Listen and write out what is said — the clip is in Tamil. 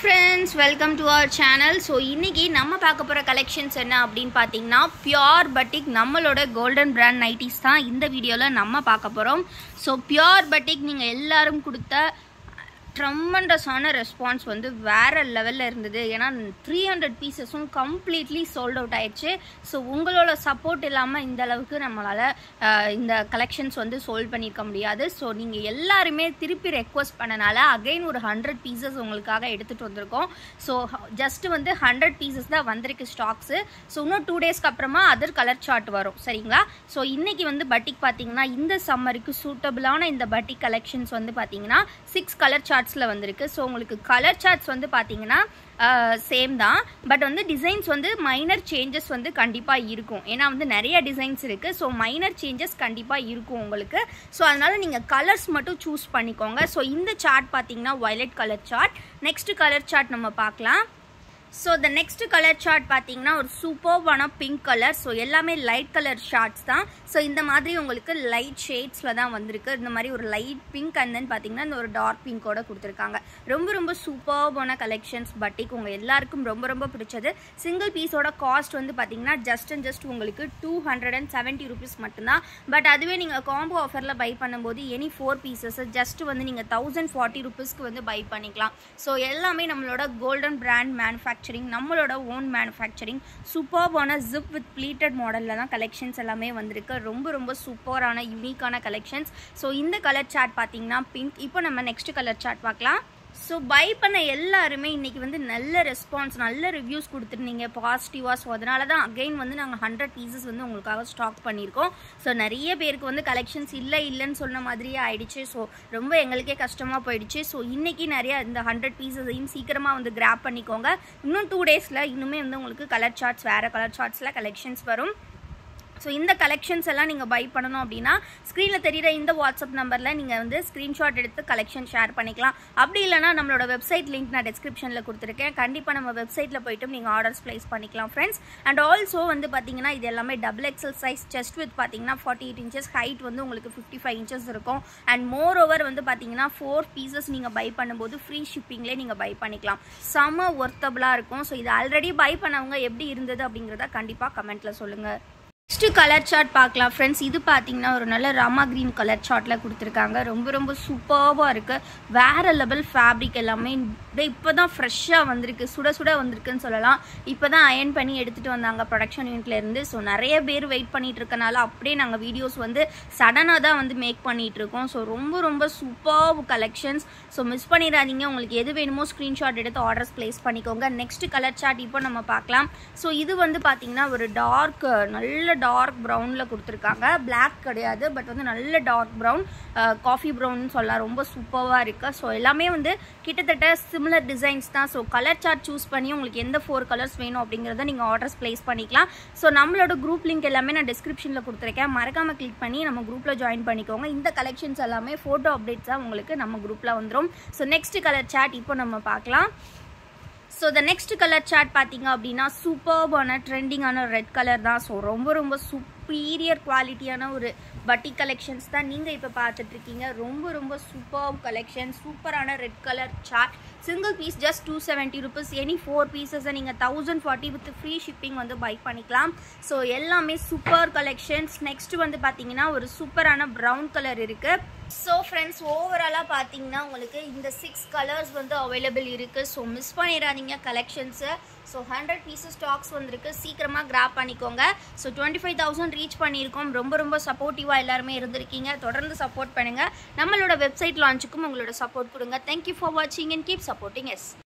friends, welcome to our channel. So இன்னைக்கு நம்ம பார்க்க போற collections என்ன அப்படினு பாத்தீங்கன்னா Pure Batik நம்மளோட golden brand nighties தான் இந்த வீடியோல நம்ம பார்க்க போறோம். So Pure Batik நீங்க எல்லாரும் கொடுத்த ட்ரமெண்டஸான ரெஸ்பான்ஸ் வந்து வேற லெவலில் இருந்தது. ஏன்னா 300 பீசஸும் கம்ப்ளீட்லி சோல்ட் அவுட் ஆயிடுச்சு. ஸோ உங்களோட சப்போர்ட் இல்லாமல் இந்த அளவுக்கு நம்மளால் இந்த கலெக்ஷன்ஸ் வந்து சோல்ட் பண்ணியிருக்க முடியாது. ஸோ நீங்கள் எல்லாருமே திருப்பி ரெக்வஸ்ட் பண்ணனால அகைன் ஒரு 100 பீசஸ் உங்களுக்காக எடுத்துகிட்டு வந்திருக்கோம். ஸோ ஜஸ்ட்டு வந்து 100 பீசஸ் தான் வந்திருக்கு ஸ்டாக்ஸு. ஸோ இன்னும் 2 டேஸ்க்கு அப்புறமா அதர் கலர் சார்ட் வரும், சரிங்களா? ஸோ இன்றைக்கி வந்து பட்டிக் பார்த்தீங்கன்னா இந்த சம்மருக்கு சூட்டபிளான இந்த பட்டிக் கலெக்ஷன்ஸ் வந்து பார்த்தீங்கன்னா 6 கலர் சார்ட் வந்திருக்கு. ஸோ உங்களுக்கு கலர் சார்ட்ஸ் வந்து பார்த்தீங்கன்னா சேம் தான், பட் வந்து டிசைன்ஸ் வந்து மைனர் சேஞ்சஸ் வந்து கண்டிப்பாக இருக்கும். ஏன்னா வந்து நிறைய டிசைன்ஸ் இருக்குது. ஸோ மைனர் சேஞ்சஸ் கண்டிப்பாக இருக்கும் உங்களுக்கு. ஸோ அதனால நீங்கள் கலர்ஸ் மட்டும் சூஸ் பண்ணிக்கோங்க. ஸோ இந்த சார்ட் பார்த்தீங்கன்னா violet colour chart. Next colour chart நம்ம பார்க்கலாம். So the next colour chart பார்த்தீங்கன்னா ஒரு சூப்பர்வான பிங்க் கலர். ஸோ எல்லாமே லைட் கலர் ஷார்ட்ஸ் தான். ஸோ இந்த மாதிரி உங்களுக்கு லைட் ஷேட்ஸில் தான் வந்திருக்கு. இந்த மாதிரி ஒரு லைட் பிங்க் அண்ட் தென் பார்த்தீங்கன்னா இந்த ஒரு டார்க் பிங்கோட கொடுத்துருக்காங்க. ரொம்ப சூப்பர்வான கலெக்ஷன்ஸ் பட்டிக் உங்கள் எல்லாருக்கும் ரொம்ப பிடிச்சது. சிங்கிள் பீஸோட காஸ்ட் வந்து பார்த்தீங்கன்னா ஜஸ்ட் உங்களுக்கு 270 ருபீஸ் மட்டும்தான். பட் அதுவே நீங்கள் காம்போ ஆஃபரில் பை பண்ணும்போது எனி 4 பீசஸ் ஜஸ்ட் வந்து நீங்கள் 1040 ருபீஸ்க்கு வந்து பை பண்ணிக்கலாம். ஸோ எல்லாமே நம்மளோட கோல்டன் பிராண்ட் மேனுஃபேக்சரிங், நம்மளோட ஓன் மேனுஃபேக்சரிங், சூப்பர்வான ஜிப் வித் ப்ளீட்டட் மாடலில் தான் கலெக்ஷன்ஸ் எல்லாமே வந்திருக்கு. ரொம்ப சூப்பரான யூனிக்கான கலெக்ஷன்ஸ். ஸோ இந்த கலர் சார்ட் பார்த்தீங்கன்னா பிங்க். இப்போ நம்ம நெக்ஸ்ட் கலர் சார்ட் பார்க்கலாம். ஸோ பை பண்ண எல்லாருமே இன்றைக்கி வந்து நல்ல ரெஸ்பான்ஸ், நல்ல ரிவ்யூஸ் கொடுத்துருந்தீங்க பாசிட்டிவாக. ஸோ அதனால தான் அகைன் வந்து நாங்கள் 100 பீசஸ் வந்து உங்களுக்காக ஸ்டாக் பண்ணியிருக்கோம். ஸோ நிறைய பேருக்கு வந்து கலெக்ஷன்ஸ் இல்லைன்னு சொன்ன மாதிரியே ஆயிடுச்சு. ஸோ ரொம்ப எங்களுக்கே கஷ்டமாக போயிடுச்சு. ஸோ இன்றைக்கி நிறையா இந்த 100 பீசஸையும் சீக்கிரமாக வந்து கிராப் பண்ணிக்கோங்க. இன்னும் 2 டேஸில் இன்னுமே வந்து உங்களுக்கு கலர் சார்ட்ஸ், வேறு கலர் சார்ட்ஸில் கலெக்ஷன்ஸ் வரும். ஸோ இந்த கலெக்ஷன்ஸ் எல்லாம் நீங்கள் பை பண்ணணும் அப்படின்னா ஸ்க்ரீனில் தெரிகிற இந்த வாட்ஸ்அப் நம்பரில் நீங்கள் வந்து ஸ்க்ரீன்ஷாட் எடுத்து கலெக்ஷன் ஷேர் பண்ணிக்கலாம். அப்படி இல்லைனா நம்மளோட வெப்சைட் லிங்க் நான் டிஸ்கிரிப்ஷனில் கொடுத்துருக்கேன். கண்டிப்பாக நம்ம வெப்சைட்டில் போய்ட்டு நீங்கள் ஆர்டர்ஸ் ப்ளேஸ் பண்ணிக்கலாம் ஃப்ரெண்ட்ஸ். அண்ட் ஆல்சோ வந்து பார்த்தீங்கன்னா இது எல்லாமே double XL size, chest width பார்த்தீங்கன்னா 48 இன்ச்சஸ், ஹைட் வந்து உங்களுக்கு 55 இன்ச்சஸ் இருக்கும். அண்ட் மோர் ஓவர் வந்து பார்த்தீங்கன்னா 4 பீசஸ் நீங்கள் பை பண்ணும்போது ஃப்ரீ ஷிப்பிங்லேயே நீங்கள் பை பண்ணிக்கலாம். செம ஒர்த்தபுளாக இருக்கும். ஸோ இது ஆல்ரெடி பை பண்ணவங்க எப்படி இருந்தது அப்படிங்கிறத கண்டிப்பாக கமெண்ட்டில் சொல்லுங்கள். நெக்ஸ்ட் கலர் சார்ட் பார்க்கலாம் ஃப்ரெண்ட்ஸ். இது பார்த்தீங்கன்னா ஒரு நல்ல ராமா கிரீன் கலர் சார்ட்டில் கொடுத்துருக்காங்க. ரொம்ப சூப்பர்வாக இருக்குது. வேறு லெவல் ஃபேப்ரிக் எல்லாமே இப்போ தான் ஃப்ரெஷ்ஷாக வந்திருக்கு, சுட வந்திருக்குன்னு சொல்லலாம். இப்போ தான் அயன் பண்ணி எடுத்துகிட்டு வந்தாங்க ப்ரொடக்ஷன் யூனிட்லேருந்து. ஸோ நிறைய பேர் வெயிட் பண்ணிகிட்டு இருக்கனால அப்படியே நாங்கள் வீடியோஸ் வந்து சடனாக தான் வந்து மேக் பண்ணிகிட்ருக்கோம். ஸோ ரொம்ப சூப்பர் கலெக்ஷன்ஸ். ஸோ மிஸ் பண்ணிடாதீங்க. உங்களுக்கு எது வேணுமோ ஸ்க்ரீன்ஷாட் எடுத்து ஆர்டர்ஸ் ப்ளேஸ் பண்ணிக்கோங்க. நெக்ஸ்ட் கலர் சார்ட் இப்போ நம்ம பார்க்கலாம். ஸோ இது வந்து பார்த்தீங்கன்னா ஒரு நல்ல டார்க் ப்ரௌனில் கொடுத்துருக்காங்க. பிளாக் கிடையாது, பட் வந்து நல்ல டார்க் ப்ரௌன், காஃபி ப்ரௌன்னு சொல்லலாம். ரொம்ப சூப்பராக இருக்குது. ஸோ எல்லாமே வந்து கிட்டத்தட்ட சிமிலர் டிசைன்ஸ் தான். ஸோ கலர் சார்ட் சூஸ் பண்ணி உங்களுக்கு எந்த 4 கலர்ஸ் வேணும் அப்படிங்கிறத நீங்கள் ஆர்டர்ஸ் ப்ளேஸ் பண்ணிக்கலாம். ஸோ நம்மளோட குரூப் லிங்க் எல்லாமே நான் டிஸ்கிரிப்ஷனில் கொடுத்துருக்கேன். மறக்காமல் கிளிக் பண்ணி நம்ம குரூப்பில் ஜாயின் பண்ணிக்கோங்க. இந்த கலெக்ஷன்ஸ் எல்லாமே ஃபோட்டோ அப்டேட்ஸாக உங்களுக்கு நம்ம குரூப்பில் வந்துடும். ஸோ நெக்ஸ்ட் கலர் சார்ட் இப்போ நம்ம பார்க்கலாம். So the next colour chart பார்த்தீங்க அப்படின்னா சூப்பர்பான ட்ரெண்டிங்கான ரெட் கலர் தான். ஸோ ரொம்ப சுப்பீரியர் குவாலிட்டியான ஒரு பட்டிக் கலெக்ஷன்ஸ் தான் நீங்கள் இப்போ பார்த்துட்ருக்கீங்க. ரொம்ப சூப்பர் கலெக்ஷன், சூப்பரான red colour chart. Single piece just 270 rupees. Any 4 பீசஸை நீங்கள் 1040 வித் ஃப்ரீ ஷிப்பிங் வந்து பை பண்ணிக்கலாம். ஸோ எல்லாமே சூப்பர் கலெக்ஷன்ஸ். நெக்ஸ்ட் வந்து பார்த்தீங்கன்னா ஒரு சூப்பரான ப்ரௌன் கலர் இருக்குது. ஸோ ஃப்ரெண்ட்ஸ், ஓவராலாக பார்த்தீங்கன்னா உங்களுக்கு இந்த 6 கலர்ஸ் வந்து அவைலபிள் இருக்குது. ஸோ மிஸ் பண்ணிடாதீங்க கலெக்ஷன்ஸை. ஸோ 100 பீசஸ் ஸ்டாக்ஸ் வந்திருக்கு, சீக்கிரமாக கிராப் பண்ணிக்கோங்க. ஸோ 25,000 ரீச் பண்ணியிருக்கோம். ரொம்ப சப்போர்ட்டிவாக எல்லாருமே இருந்திருக்கீங்க. தொடர்ந்து சப்போர்ட் பண்ணுங்கள். நம்மளோட வெப்சைட் லான்ச்சுக்கும் உங்களோட சப்போர்ட் கொடுங்க. தேங்க்யூ ஃபார் வாட்சிங் அண்ட் கீப் சப்போர்ட்டிங் எஸ்.